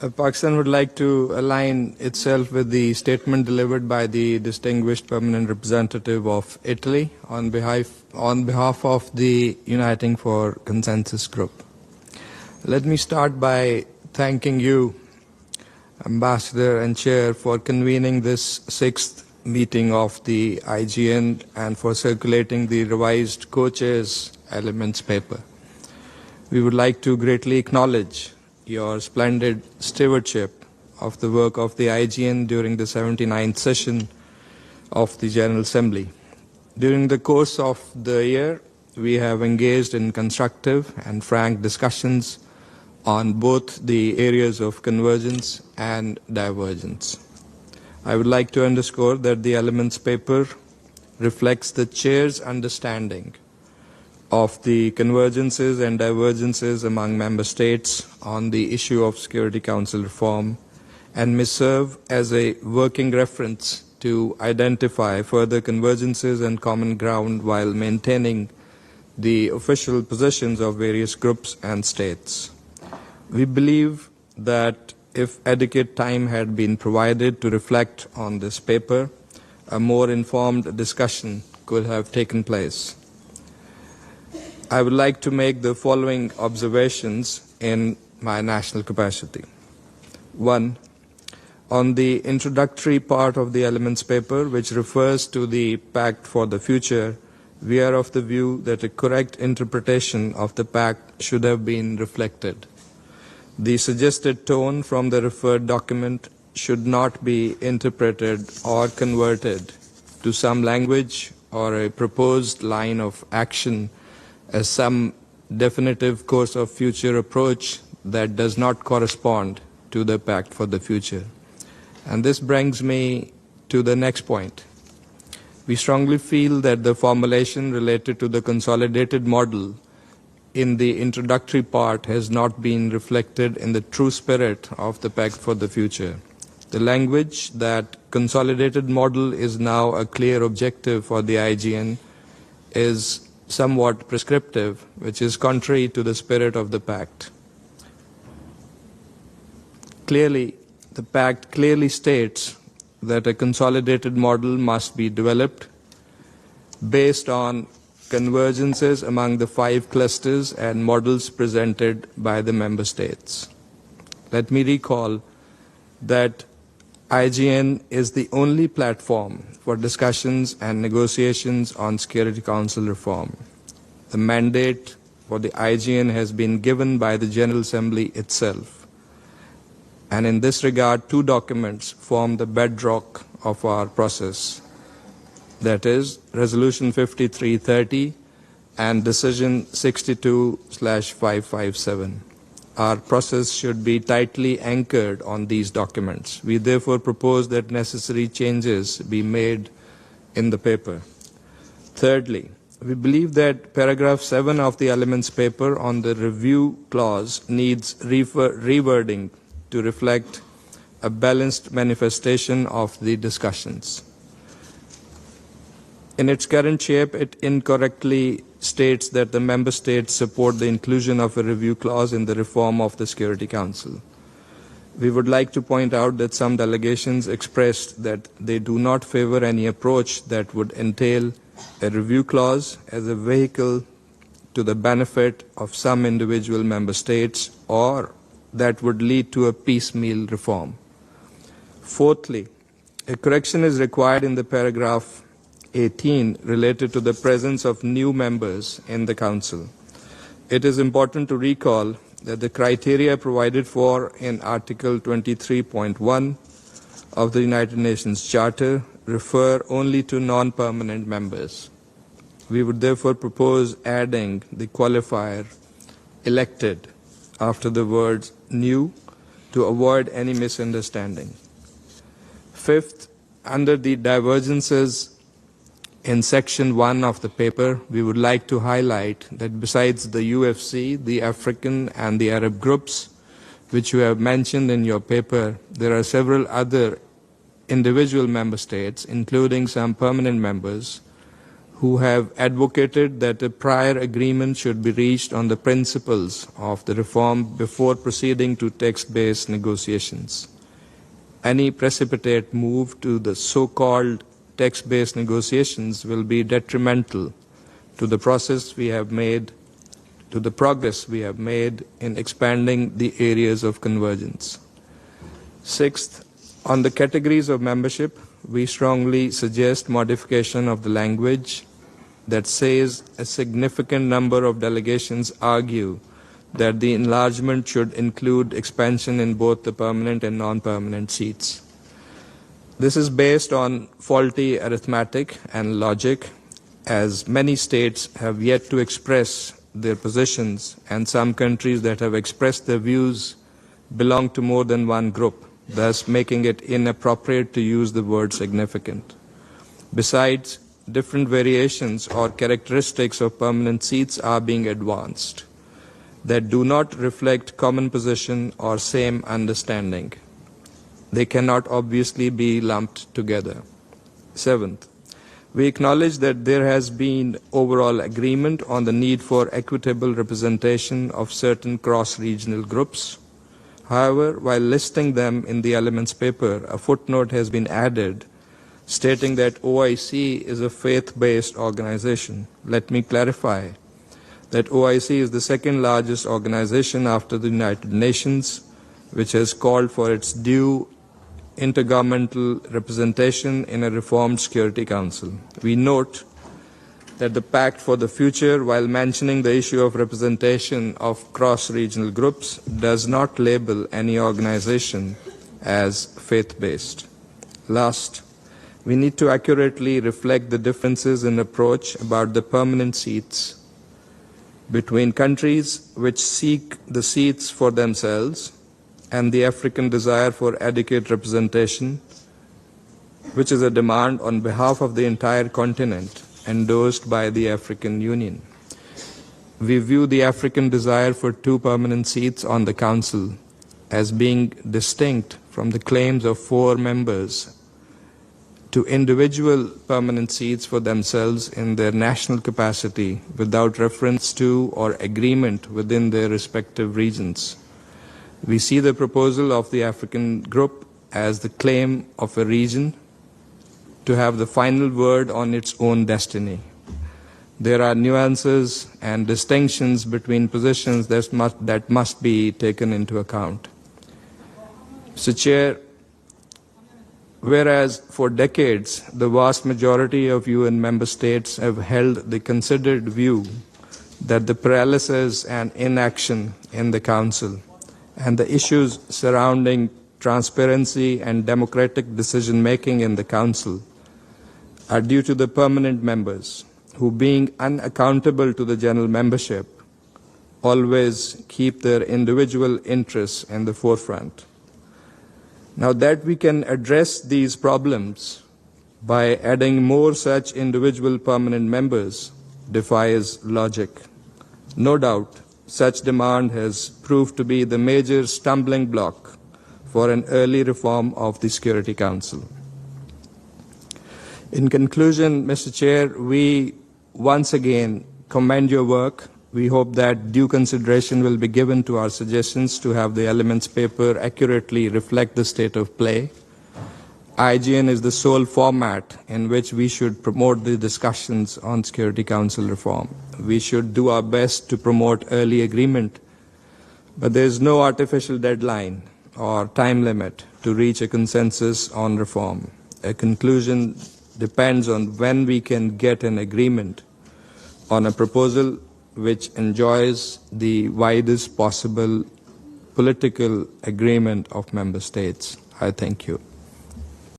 Pakistan would like to align itself with the statement delivered by the distinguished permanent representative of Italy on behalf of the Uniting for Consensus group. Let me start by thanking you, Ambassador and Chair, for convening this 6th meeting of the IGN and for circulating the revised co-chairs elements paper. We would like to greatly acknowledge your splendid stewardship of the work of the IGN during the 79th session of the General Assembly. During the course of the year, we have engaged in constructive and frank discussions on both the areas of convergence and divergence. I would like to underscore that the elements paper reflects the Chair's understanding of the convergences and divergences among member states on the issue of Security Council reform and may serve as a working reference to identify further convergences and common ground while maintaining the official positions of various groups and states. We believe that if adequate time had been provided to reflect on this paper, a more informed discussion could have taken place. I would like to make the following observations in my national capacity. 1. On the introductory part of the elements paper, which refers to the Pact for the Future, we are of the view that a correct interpretation of the Pact should have been reflected. The suggested tone from the referred document should not be interpreted or converted to some language or a proposed line of action as some definitive course of future approach that does not correspond to the Pact for the Future. And this brings me to the next point. We strongly feel that the formulation related to the consolidated model in the introductory part has not been reflected in the true spirit of the Pact for the Future. The language that consolidated model is now a clear objective for the IGN is somewhat prescriptive, which is contrary to the spirit of the Pact. Clearly, the Pact clearly states that a consolidated model must be developed based on convergences among the 5 clusters and models presented by the member states. Let me recall that IGN is the only platform for discussions and negotiations on Security Council reform. The mandate for the IGN has been given by the General Assembly itself. And in this regard, 2 documents form the bedrock of our process. That is, Resolution 5330 and Decision 62/557. Our process should be tightly anchored on these documents. We therefore propose that necessary changes be made in the paper. Thirdly, we believe that paragraph 7 of the elements paper on the review clause needs rewording to reflect a balanced manifestation of the discussions. In its current shape, it incorrectly states that the member states support the inclusion of a review clause in the reform of the Security Council. We would like to point out that some delegations expressed that they do not favor any approach that would entail a review clause as a vehicle to the benefit of some individual member states or that would lead to a piecemeal reform. Fourthly, a correction is required in the paragraph 18 related to the presence of new members in the Council. It is important to recall that the criteria provided for in Article 23.1 of the United Nations Charter refer only to non-permanent members. We would therefore propose adding the qualifier elected after the words new to avoid any misunderstanding. Fifth, under the divergences in section 1 of the paper, we would like to highlight that besides the UFC, the African and the Arab groups, which you have mentioned in your paper, there are several other individual member states, including some permanent members, who have advocated that a prior agreement should be reached on the principles of the reform before proceeding to text-based negotiations. Any precipitate move to the so-called text-based negotiations will be detrimental to the progress we have made in expanding the areas of convergence. Sixth, on the categories of membership, we strongly suggest modification of the language that says a significant number of delegations argue that the enlargement should include expansion in both the permanent and non-permanent seats. This is based on faulty arithmetic and logic, as many states have yet to express their positions, and some countries that have expressed their views belong to more than one group, thus making it inappropriate to use the word significant. Besides, different variations or characteristics of permanent seats are being advanced that do not reflect common position or same understanding. They cannot obviously be lumped together. Seventh, we acknowledge that there has been overall agreement on the need for equitable representation of certain cross-regional groups. However, while listing them in the elements paper, a footnote has been added stating that OIC is a faith-based organization. Let me clarify that OIC is the second largest organization after the United Nations, which has called for its due intergovernmental representation in a reformed Security Council. We note that the Pact for the Future, while mentioning the issue of representation of cross-regional groups, does not label any organization as faith-based. Last, we need to accurately reflect the differences in approach about the permanent seats between countries which seek the seats for themselves and the African desire for adequate representation, which is a demand on behalf of the entire continent endorsed by the African Union. We view the African desire for 2 permanent seats on the Council as being distinct from the claims of 4 members to individual permanent seats for themselves in their national capacity without reference to or agreement within their respective regions. We see the proposal of the African group as the claim of a region to have the final word on its own destiny. There are nuances and distinctions between positions that must be taken into account. Mr. Chair, whereas for decades the vast majority of UN member states have held the considered view that the paralysis and inaction in the Council and the issues surrounding transparency and democratic decision-making in the Council are due to the permanent members who, being unaccountable to the general membership, always keep their individual interests in the forefront. Now that we can address these problems by adding more such individual permanent members defies logic. No doubt, such demand has proved to be the major stumbling block for an early reform of the Security Council. In conclusion, Mr. Chair, we once again commend your work. We hope that due consideration will be given to our suggestions to have the elements paper accurately reflect the state of play. IGN is the sole format in which we should promote the discussions on Security Council reform. We should do our best to promote early agreement, but there is no artificial deadline or time limit to reach a consensus on reform. A conclusion depends on when we can get an agreement on a proposal which enjoys the widest possible political agreement of member states. I thank you.